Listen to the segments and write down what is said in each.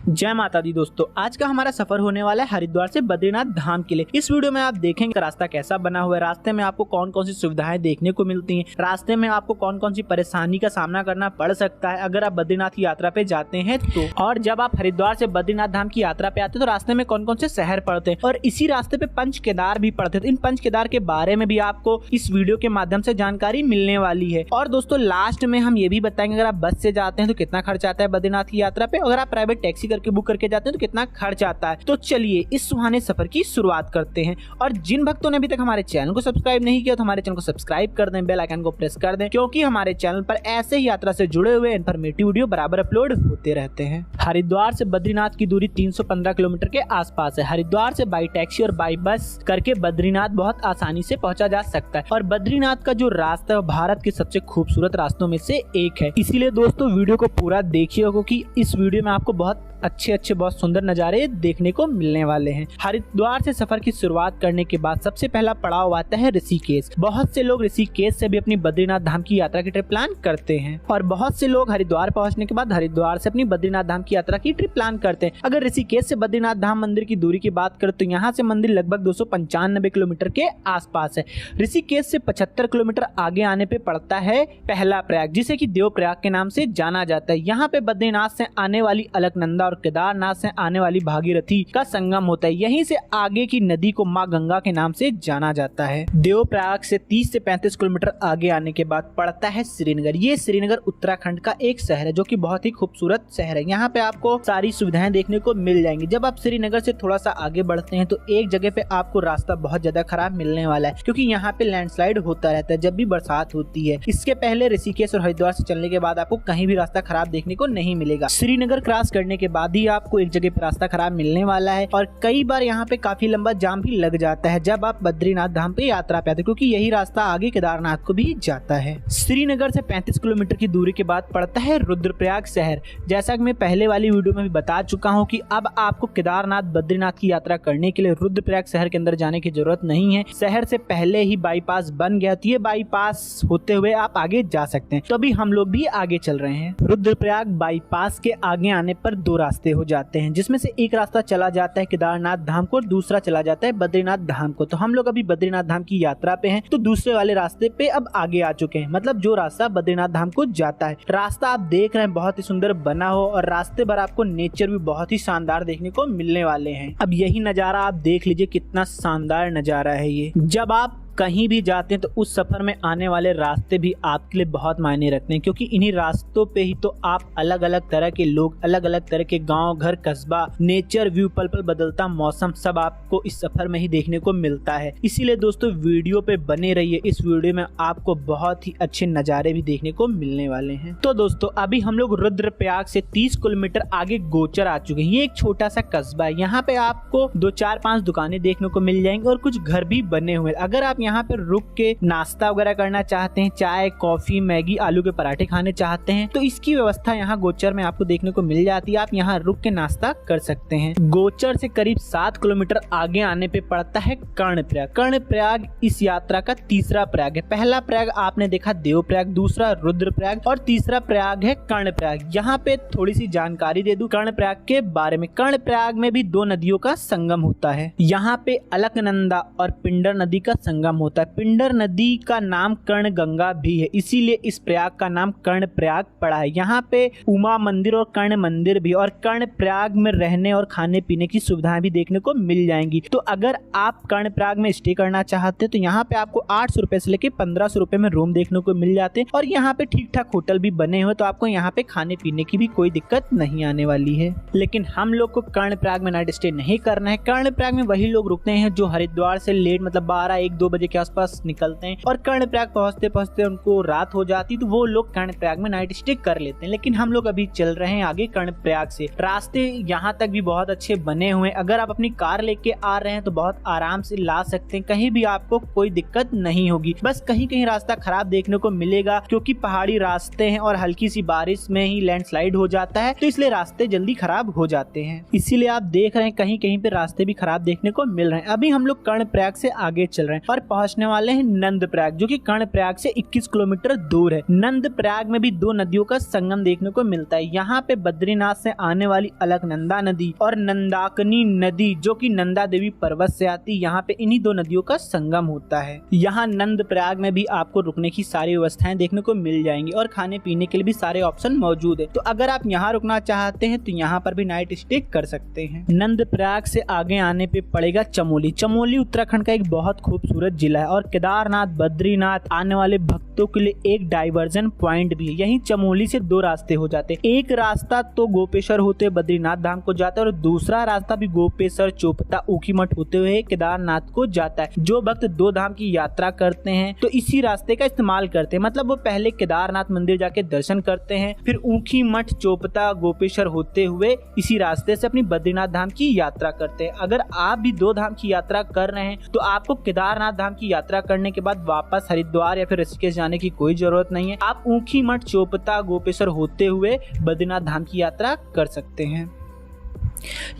जय माता दी दोस्तों, आज का हमारा सफर होने वाला है हरिद्वार से बद्रीनाथ धाम के लिए। इस वीडियो में आप देखेंगे रास्ता कैसा बना हुआ है, रास्ते में आपको कौन कौन सी सुविधाएं देखने को मिलती हैं, रास्ते में आपको कौन कौन सी परेशानी का सामना करना पड़ सकता है अगर आप बद्रीनाथ की यात्रा पे जाते हैं तो, और जब आप हरिद्वार से बद्रीनाथ धाम की यात्रा पे आते हैं तो रास्ते में कौन कौन से शहर पड़ते हैं और इसी रास्ते पे पंच केदार भी पड़ते हैं। तो इन पंच केदार के बारे में भी आपको इस वीडियो के माध्यम से जानकारी मिलने वाली है। और दोस्तों लास्ट में हम ये भी बताएंगे अगर आप बस से जाते हैं तो कितना खर्च आता है बद्रीनाथ की यात्रा पे, अगर आप प्राइवेट टैक्सी करके बुक करके जाते हैं तो कितना खर्च आता है। तो चलिए इस सुहाने सफर की शुरुआत करते हैं। और जिन भक्तों ने अभी तक हमारे चैनल को सब्सक्राइब नहीं किया तो हमारे चैनल को सब्सक्राइब कर दें, बेल आइकन को प्रेस कर दें, क्योंकि हमारे चैनल पर ऐसे ही यात्रा से जुड़े हुए इन्फॉर्मेटिव वीडियो बराबर अपलोड होते रहते हैं। हरिद्वार से बद्रीनाथ की दूरी 315 किलोमीटर के आसपास है। हरिद्वार से बाई टैक्सी और बाई बस करके बद्रीनाथ बहुत आसानी से पहुंचा जा सकता है। और बद्रीनाथ का जो रास्ता है भारत के सबसे खूबसूरत रास्तों में से एक है। इसीलिए दोस्तों वीडियो को पूरा देखिए, क्योंकि इस वीडियो में आपको बहुत अच्छे बहुत सुंदर नज़ारे देखने को मिलने वाले हैं। हरिद्वार से सफर की शुरुआत करने के बाद सबसे पहला पड़ाव आता है ऋषिकेश। बहुत से लोग ऋषिकेश से भी अपनी बद्रीनाथ धाम की यात्रा की ट्रिप प्लान करते हैं और बहुत से लोग हरिद्वार पहुंचने के बाद हरिद्वार से अपनी बद्रीनाथ धाम की यात्रा की ट्रिप प्लान करते हैं। अगर ऋषिकेश से बद्रीनाथ धाम मंदिर की दूरी की बात करें तो यहाँ से मंदिर लगभग 295 किलोमीटर के आसपास है। ऋषिकेश से 75 किलोमीटर आगे आने पे पड़ता है पहला प्रयाग, जिसे कि देव प्रयाग के नाम से जाना जाता है। यहाँ पे बद्रीनाथ से आने वाली अलकनंदा और केदारनाथ से आने वाली भागीरथी का संगम होता है। यहीं से आगे की नदी को माँ गंगा के नाम से जाना जाता है। देवप्रयाग से 30 से 35 किलोमीटर आगे आने के बाद पड़ता है श्रीनगर। ये श्रीनगर उत्तराखंड का एक शहर है जो कि बहुत ही खूबसूरत शहर है। यहाँ पे आपको सारी सुविधाएं देखने को मिल जाएंगी। जब आप श्रीनगर से थोड़ा सा आगे बढ़ते हैं तो एक जगह पे आपको रास्ता बहुत ज्यादा खराब मिलने वाला है, क्योंकि यहाँ पे लैंडस्लाइड होता रहता है जब भी बरसात होती है। इसके पहले ऋषिकेश और हरिद्वार से चलने के बाद आपको कहीं भी रास्ता खराब देखने को नहीं मिलेगा। श्रीनगर क्रॉस करने के बाद ही आपको एक जगह पे रास्ता खराब मिलने वाला है और कई बार यहाँ पे काफी लंबा जाम भी लग जाता है जब आप बद्रीनाथ धाम पे यात्रा पे आते हैं, क्योंकि यही रास्ता आगे केदारनाथ को भी जाता है। श्रीनगर से 35 किलोमीटर की दूरी के बाद पड़ता है रुद्रप्रयाग शहर। जैसा कि मैं पहले वाली वीडियो में भी बता चुका हूँ कि अब आपको केदारनाथ बद्रीनाथ की यात्रा करने के लिए रुद्रप्रयाग शहर के अंदर जाने की जरूरत नहीं है। शहर से पहले ही बाईपास बन गया, तो ये बाईपास होते हुए आप आगे जा सकते हैं। तो अभी हम लोग भी आगे चल रहे हैं। रुद्रप्रयाग बाईपास के आगे आने पर दो रास्ते हो जाते हैं, जिसमें से एक रास्ता चला जाता है केदारनाथ धाम को और दूसरा चला जाता है बद्रीनाथ धाम को। तो हम लोग अभी बद्रीनाथ धाम की यात्रा पे हैं, तो दूसरे वाले रास्ते पे अब आगे आ चुके हैं, मतलब जो रास्ता बद्रीनाथ धाम को जाता है। रास्ता आप देख रहे हैं बहुत ही सुंदर बना हो और रास्ते भर आपको नेचर भी बहुत ही शानदार देखने को मिलने वाले हैं। अब यही नजारा आप देख लीजिए, कितना शानदार नजारा है ये। जब आप कहीं भी जाते हैं तो उस सफर में आने वाले रास्ते भी आपके लिए बहुत मायने रखते हैं, क्योंकि इन्हीं रास्तों पे ही तो आप अलग अलग तरह के लोग, अलग अलग तरह के गांव, घर, कस्बा, नेचर व्यू, पल पल बदलता मौसम सब आपको इस सफर में ही देखने को मिलता है। इसीलिए दोस्तों वीडियो पे बने रहिए। इस वीडियो में आपको बहुत ही अच्छे नज़ारे भी देखने को मिलने वाले हैं। तो दोस्तों अभी हम लोग रुद्रप्रयाग से 30 किलोमीटर आगे गोचर आ चुके हैं। ये एक छोटा सा कस्बा है। यहाँ पे आपको 2, 4, 5 दुकानें देखने को मिल जाएंगी और कुछ घर भी बने हुए हैं। अगर आप यहाँ पे रुक के नाश्ता वगैरह करना चाहते हैं, चाय, कॉफी, मैगी, आलू के पराठे खाने चाहते हैं, तो इसकी व्यवस्था यहाँ गोचर में आपको देखने को मिल जाती है। आप यहाँ रुक के नाश्ता कर सकते हैं। गोचर से करीब 7 किलोमीटर आगे आने पे पड़ता है कर्णप्रयाग। कर्णप्रयाग इस यात्रा का तीसरा प्रयाग है। पहला प्रयाग आपने देखा देवप्रयाग, दूसरा रुद्रप्रयाग और तीसरा प्रयाग है कर्णप्रयाग। यहाँ पे थोड़ी सी जानकारी दे दूं कर्णप्रयाग के बारे में। कर्णप्रयाग में भी 2 नदियों का संगम होता है। यहाँ पे अलकनंदा और पिंडर नदी का संगम होता है। पिंडर नदी का नाम कर्ण गंगा भी है, इसीलिए इस प्रयाग का नाम कर्ण प्रयाग पड़ा है। यहाँ पे उमा मंदिर और कर्ण मंदिर भी, और कर्ण प्रयाग में रहने और खाने पीने की सुविधाएं भी देखने को मिल जाएंगी। तो अगर आप कर्ण प्रयाग में स्टे करना चाहते हैं तो यहाँ पे आपको 800 रुपए से लेके 1500 रुपए में रूम देखने को मिल जाते हैं और यहाँ पे ठीक ठाक होटल भी बने हुए, तो आपको यहाँ पे खाने पीने की भी कोई दिक्कत नहीं आने वाली है। लेकिन हम लोग को कर्ण प्रयाग में नाइट स्टे नहीं करना है। कर्ण प्रयाग में वही लोग रुकते हैं जो हरिद्वार से लेट, मतलब 12-1-2 बजे के आसपास निकलते हैं और कर्णप्रयाग पहुंचते पहुंचते उनको रात हो जाती, तो वो लोग कर्णप्रयाग में नाइट स्टे कर लेते हैं। लेकिन हम लोग अभी चल रहे हैं आगे कर्णप्रयाग से। रास्ते यहाँ तक भी बहुत अच्छे बने हुए हैं। अगर आप अपनी कार लेके आ रहे हैं तो बहुत आराम से ला सकते हैं, कहीं भी आपको कोई दिक्कत नहीं होगी। बस कहीं कहीं रास्ता खराब देखने को मिलेगा, क्योंकि पहाड़ी रास्ते हैं और हल्की सी बारिश में ही लैंडस्लाइड हो जाता है, तो इसलिए रास्ते जल्दी खराब हो जाते हैं। इसीलिए आप देख रहे हैं कहीं कहीं पे रास्ते भी खराब देखने को मिल रहे हैं। अभी हम लोग कर्णप्रयाग से आगे चल रहे हैं और पहुंचने वाले हैं नंदप्रयाग, जो कि कर्णप्रयाग से 21 किलोमीटर दूर है। नंदप्रयाग में भी दो नदियों का संगम देखने को मिलता है। यहाँ पे बद्रीनाथ से आने वाली अलकनंदा नदी और नंदाकिनी नदी, जो कि नंदा देवी पर्वत से आती, यहाँ पे इन्हीं दो नदियों का संगम होता है। यहाँ नंदप्रयाग में भी आपको रुकने की सारी व्यवस्थाएं देखने को मिल जाएंगी और खाने पीने के लिए भी सारे ऑप्शन मौजूद है। तो अगर आप यहाँ रुकना चाहते हैं तो यहाँ पर भी नाइट स्टे कर सकते हैं। नंदप्रयाग से आगे आने पे पड़ेगा चमोली। चमोली उत्तराखंड का एक बहुत खूबसूरत जिला है और केदारनाथ बद्रीनाथ आने वाले भक्तों के लिए एक डाइवर्जन पॉइंट भी है। यहीं चमोली से दो रास्ते हो जाते हैं। एक रास्ता तो गोपेश्वर होते बद्रीनाथ धाम को जाता है और दूसरा रास्ता भी गोपेश्वर चोपता ऊखीमठ होते हुए केदारनाथ को जाता है। जो भक्त दो धाम की यात्रा करते हैं तो इसी रास्ते का इस्तेमाल करते हैं, मतलब वो पहले केदारनाथ मंदिर जाके दर्शन करते हैं, फिर ऊखीमठ चोपता गोपेश्वर होते हुए इसी रास्ते से अपनी बद्रीनाथ धाम की यात्रा करते हैं। अगर आप भी दो धाम की यात्रा कर रहे हैं तो आपको केदारनाथ धाम की यात्रा करने के बाद वापस हरिद्वार या फिर ऋषिकेश जाने की कोई जरूरत नहीं है। आप ऊखीमठ चोपता गोपेश्वर होते हुए बद्रीनाथ धाम की यात्रा कर सकते हैं।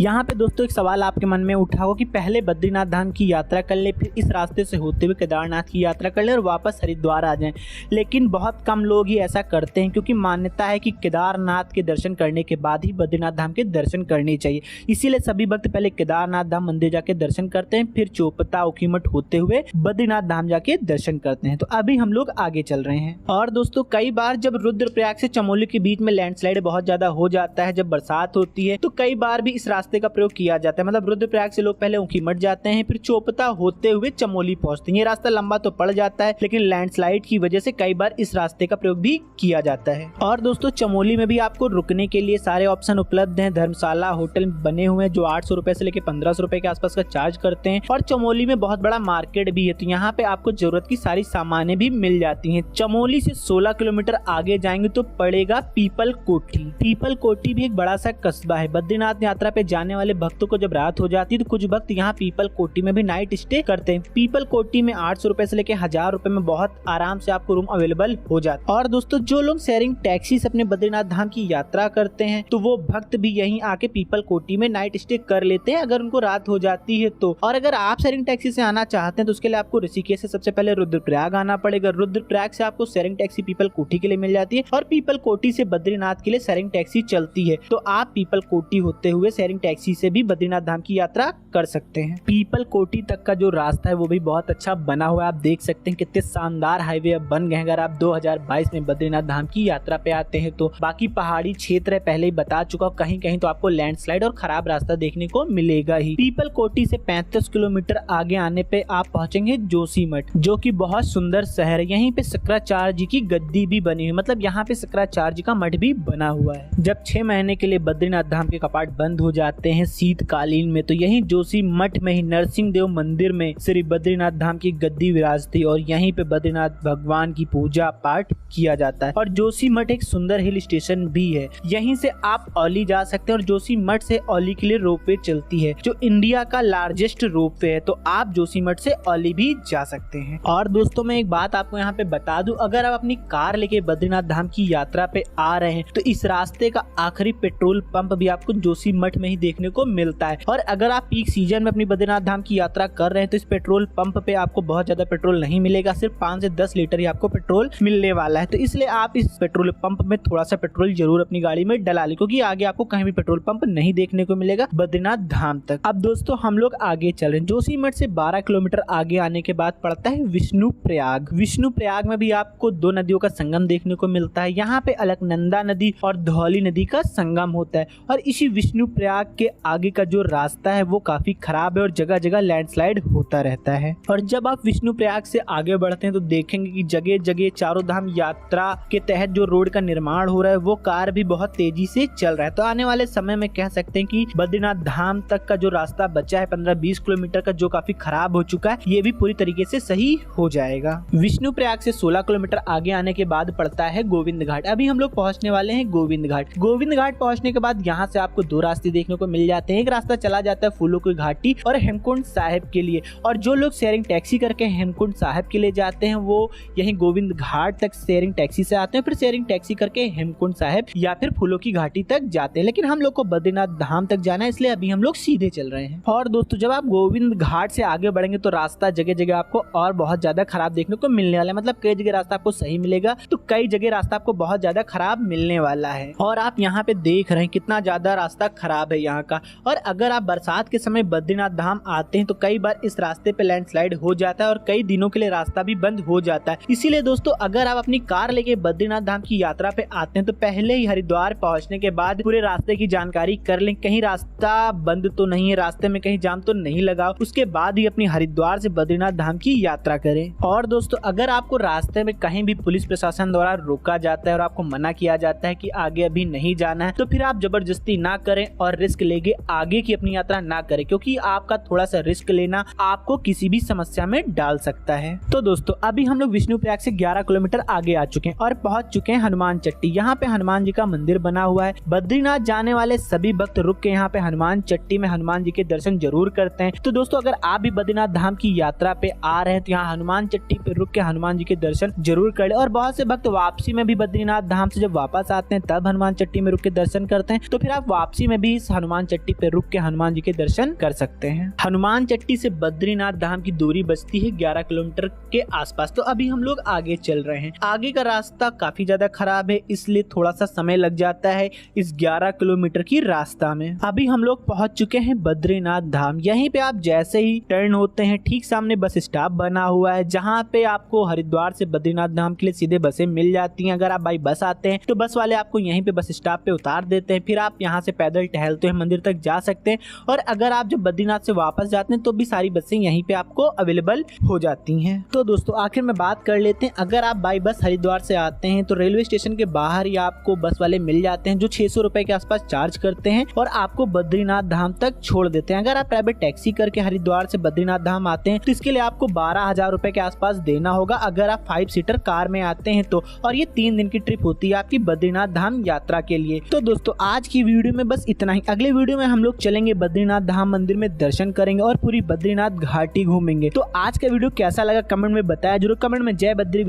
यहाँ पे दोस्तों एक सवाल आपके मन में उठा हो कि पहले बद्रीनाथ धाम की यात्रा कर ले, फिर इस रास्ते से होते हुए केदारनाथ की यात्रा कर ले और वापस हरिद्वार आ जाएं। लेकिन बहुत कम लोग ही ऐसा करते हैं, क्योंकि मान्यता है कि केदारनाथ के दर्शन करने के बाद ही बद्रीनाथ धाम के दर्शन करने चाहिए। इसीलिए सभी भक्त पहले केदारनाथ धाम मंदिर जाके दर्शन करते हैं, फिर चोपता ऊखीमठ होते हुए बद्रीनाथ धाम जाके दर्शन करते हैं। तो अभी हम लोग आगे चल रहे हैं। और दोस्तों कई बार जब रुद्रप्रयाग से चमोली के बीच में लैंडस्लाइड बहुत ज्यादा हो जाता है, जब बरसात होती है, तो कई बार भी इस रास्ते का प्रयोग किया जाता है। मतलब रुद्रप्रयाग से लोग पहले ऊखीमठ जाते हैं, फिर चोपता होते हुए चमोली पहुंचते हैं। ये रास्ता लंबा तो पड़ जाता है, लेकिन लैंडस्लाइड की वजह से कई बार इस रास्ते का प्रयोग भी किया जाता है। और दोस्तों चमोली में भी आपको रुकने के लिए सारे ऑप्शन उपलब्ध हैं। धर्मशाला होटल बने हुए हैं जो 800 रुपए से लेकर 1500 रुपए के आसपास का चार्ज करते हैं। और चमोली में बहुत बड़ा मार्केट भी है, तो यहाँ पे आपको जरूरत की सारी सामानें भी मिल जाती हैं। चमोली से 16 किलोमीटर आगे जाएंगे तो पड़ेगा पीपल कोठी। पीपल कोठी भी एक बड़ा सा कस्बा है। बद्रीनाथ यात्रा पे जाने वाले भक्तों को जब रात हो जाती है तो कुछ भक्त यहाँ पीपल कोठी में भी नाइट स्टे करते हैं। पीपल कोठी में 800 रुपए से लेके 1000 रुपए में बहुत आराम से आपको रूम अवेलेबल हो जाता है। और दोस्तों जो लोग शेयरिंग टैक्सी से अपने बद्रीनाथ धाम की यात्रा करते हैं तो वो भक्त भी यहीं आके पीपल कोठी में नाइट स्टे कर लेते हैं अगर उनको रात हो जाती है तो। और अगर आप शेयरिंग टैक्सी से आना चाहते हैं तो उसके लिए आपको ऋषिकेश से सबसे पहले रुद्रप्रयाग आना पड़ेगा। रुद्रप्रयाग से आपको शेयरिंग टैक्सी पीपल कोठी के लिए मिल जाती है और पीपल कोठी से बद्रीनाथ के लिए शेयरिंग टैक्सी चलती है। तो आप पीपल कोठी होते हुए शेयरिंग टैक्सी से भी बद्रीनाथ धाम की यात्रा कर सकते हैं। पीपल कोठी तक का जो रास्ता है वो भी बहुत अच्छा बना हुआ है। आप देख सकते हैं कितने शानदार हाईवे अब बन गए हैं अगर आप 2022 में बद्रीनाथ धाम की यात्रा पे आते हैं तो। बाकी पहाड़ी क्षेत्र है, पहले ही बता चुका हूं, कहीं कहीं तो आपको लैंडस्लाइड और खराब रास्ता देखने को मिलेगा ही। पीपल कोठी से 35 किलोमीटर आगे आने पे आप पहुंचेंगे जोशीमठ, जो कि बहुत सुंदर शहर है। यहीं पे शंकराचार्य जी की गद्दी भी बनी हुई, मतलब यहाँ पे शंकराचार्य जी का मठ भी बना हुआ है। जब 6 महीने के लिए बद्रीनाथ धाम के कपाट बंद हो जाते हैं शीतकालीन में, तो यहीं जोशीमठ में ही नरसिंह देव मंदिर में श्री बद्रीनाथ धाम की गद्दी विराजती और यहीं पे बद्रीनाथ भगवान की पूजा पाठ किया जाता है। और जोशीमठ एक सुंदर हिल स्टेशन भी है। यहीं से आप औली जा सकते हैं और जोशीमठ से औली के लिए रोपवे चलती है जो इंडिया का लार्जेस्ट रोपवे है, तो आप जोशीमठ से औली भी जा सकते हैं। और दोस्तों मैं एक बात आपको यहाँ पे बता दूं, अगर आप अपनी कार लेके बद्रीनाथ धाम की यात्रा पे आ रहे हैं तो इस रास्ते का आखिरी पेट्रोल पंप भी आपको जोशीमठ में ही देखने को मिलता है। और अगर आप पीक सीजन में अपनी बद्रीनाथ धाम की यात्रा कर रहे हैं तो इस पेट्रोल पंप पे आपको बहुत ज्यादा पेट्रोल नहीं मिलेगा, सिर्फ 5 से 10 लीटर ही आपको पेट्रोल मिलने वाला है। तो इसलिए आप इस पेट्रोल पंप में थोड़ा सा पेट्रोल जरूर अपनी गाड़ी में डला लें, क्योंकि आगे आपको कहीं भी पेट्रोल पंप नहीं देखने को मिलेगा बद्रीनाथ धाम तक। अब दोस्तों हम लोग आगे चल रहे हैं। जोशीमठ से 12 किलोमीटर आगे आने के बाद पड़ता है विष्णुप्रयाग। विष्णुप्रयाग में भी आपको दो नदियों का संगम देखने को मिलता है। यहाँ पे अलकनंदा नदी और धौली नदी का संगम होता है। और इसी विष्णुप्रयाग के आगे का जो रास्ता है वो काफी खराब है और जगह जगह लैंडस्लाइड होता रहता है। और जब आप विष्णुप्रयाग से आगे बढ़ते हैं तो देखेंगे कि जगह जगह चारों धाम यात्रा के तहत जो रोड का निर्माण हो रहा है वो कार्य भी बहुत तेजी से चल रहा है। तो आने वाले समय में कह सकते हैं कि बद्रीनाथ धाम तक का जो रास्ता बचा है 15-20 किलोमीटर का, जो काफी खराब हो चुका है, ये भी पूरी तरीके से सही हो जाएगा। विष्णुप्रयाग से 16 किलोमीटर आगे आने के बाद पड़ता है गोविंद घाट। अभी हम लोग पहुंचने वाले हैं गोविंद घाट। गोविंद घाट पहुंचने के बाद यहाँ से आपको दो रास्ते देखने को मिल जाते हैं। एक रास्ता चला जाता है फूलों की घाटी और हेमकुंड साहिब के लिए, और जो लोग शेयरिंग टैक्सी करके हेमकुंड साहिब के लिए जाते हैं वो यहीं गोविंद घाट तक शेयरिंग टैक्सी से आते हैं, फिर शेयरिंग टैक्सी करके हेमकुंड साहिब या फिर फूलों की घाटी तक जाते हैं। लेकिन हम लोग को बद्रीनाथ धाम तक जाना है, इसलिए अभी हम लोग सीधे चल रहे हैं। और दोस्तों जब आप गोविंद घाट से आगे बढ़ेंगे तो रास्ता जगह जगह आपको और बहुत ज्यादा खराब देखने को मिलने वाला है। मतलब कई जगह रास्ता आपको सही मिलेगा तो कई जगह रास्ता आपको बहुत ज्यादा खराब मिलने वाला है। और आप यहाँ पे देख रहे हैं कितना ज्यादा रास्ता खराब है यहाँ का। और अगर आप बरसात के समय बद्रीनाथ धाम आते हैं तो कई बार इस रास्ते पे लैंडस्लाइड हो जाता है और कई दिनों के लिए रास्ता भी बंद हो जाता है। इसीलिए दोस्तों अगर आप अपनी कार लेके बद्रीनाथ धाम की यात्रा पे आते हैं तो पहले ही हरिद्वार पहुंचने के बाद पूरे रास्ते की जानकारी कर लें, कहीं रास्ता बंद तो नहीं है, रास्ते में कहीं जाम तो नहीं लगा, उसके बाद ही अपनी हरिद्वार से बद्रीनाथ धाम की यात्रा करें। और दोस्तों अगर आपको रास्ते में कहीं भी पुलिस प्रशासन द्वारा रोका जाता है और आपको मना किया जाता है कि आगे अभी नहीं जाना है, तो फिर आप जबरदस्ती ना करें और रिस्क लेके आगे की अपनी यात्रा ना करें, क्योंकि आपका थोड़ा सा रिस्क लेना आपको किसी भी समस्या में डाल सकता है। तो दोस्तों अभी हम लोग विष्णुप्रयाग से 11 किलोमीटर आगे आ चुके हैं और पहुंच चुके हैं हनुमान चट्टी। यहाँ पे हनुमान जी का मंदिर बना हुआ है। बद्रीनाथ जाने वाले सभी भक्त रुक के यहाँ पे हनुमान चट्टी में हनुमान जी के दर्शन जरूर करते हैं। तो दोस्तों अगर आप भी बद्रीनाथ धाम की यात्रा पे आ रहे हैं तो यहाँ हनुमान चट्टी पे रुक के हनुमान जी के दर्शन जरूर कर ले। और बहुत से भक्त वापसी में भी बद्रीनाथ धाम से जब वापस आते हैं तब हनुमान चट्टी में रुक के दर्शन करते हैं, तो फिर आप वापसी में भी इस हनुमान चट्टी पे रुक के हनुमान जी के दर्शन कर सकते हैं। हनुमान चट्टी से बद्रीनाथ धाम की दूरी बचती है 11 किलोमीटर के आसपास। तो अभी हम लोग आगे चल रहे हैं। आगे का रास्ता काफी ज्यादा खराब है, इसलिए थोड़ा सा समय लग जाता है इस 11 किलोमीटर की रास्ता में। अभी हम लोग पहुंच चुके हैं बद्रीनाथ धाम। यहीं पे आप जैसे ही टर्न होते हैं ठीक सामने बस स्टॉप बना हुआ है, जहाँ पे आपको हरिद्वार से बद्रीनाथ धाम के लिए सीधे बसें मिल जाती हैं। अगर आप बाई बस आते हैं तो बस वाले आपको यहीं पे बस स्टॉप पे उतार देते हैं, फिर आप यहाँ से पैदल टहलते हुए मंदिर तक जा सकते हैं। और अगर आप जब बद्रीनाथ से वापस जाते हैं तो भी सारी बसें यहीं पे आपको अवेलेबल हो जाती हैं। तो दोस्तों आखिर में बात कर लेते हैं, अगर आप बाई बस हरिद्वार से आते हैं तो रेलवे स्टेशन के बाहर ही आपको बस वाले मिल जाते हैं जो 600 रुपए के आसपास चार्ज करते हैं और आपको बद्रीनाथ धाम तक छोड़ देते हैं। अगर आप प्राइवेट टैक्सी करके हरिद्वार से बद्रीनाथ धाम आते हैं तो इसके लिए आपको 12,000 रुपए के आसपास देना होगा अगर आप 5 सीटर कार में आते हैं तो। और ये 3 दिन की ट्रिप होती है आपकी बद्रीनाथ धाम यात्रा के लिए। तो दोस्तों आज की वीडियो में बस इतना ही। अगले वीडियो में हम लोग चलेंगे बद्रीनाथ धाम मंदिर में दर्शन करेंगे और पूरी बद्रीनाथ घाटी घूमेंगे। तो आज का वीडियो कैसा लगा कमेंट में बताया जरूर। कमेंट में जय बद्री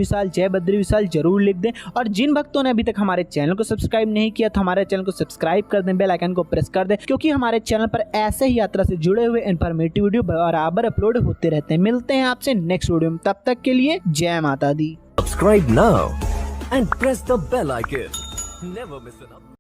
विशाल जरूर लिख दें। और जिन भक्तों ने अभी तक हमारे चैनल को सब्सक्राइब नहीं किया तो हमारे चैनल को सब्सक्राइब कर दें, बेल आइकन को प्रेस कर दें, क्योंकि हमारे चैनल पर ऐसे ही यात्रा से जुड़े हुए इन्फॉर्मेटिव वीडियो बराबर अपलोड होते रहते हैं। मिलते हैं आपसे नेक्स्ट वीडियो में, तब तक के लिए जय माता दी। Subscribe now and press the bell icon. Never miss an update.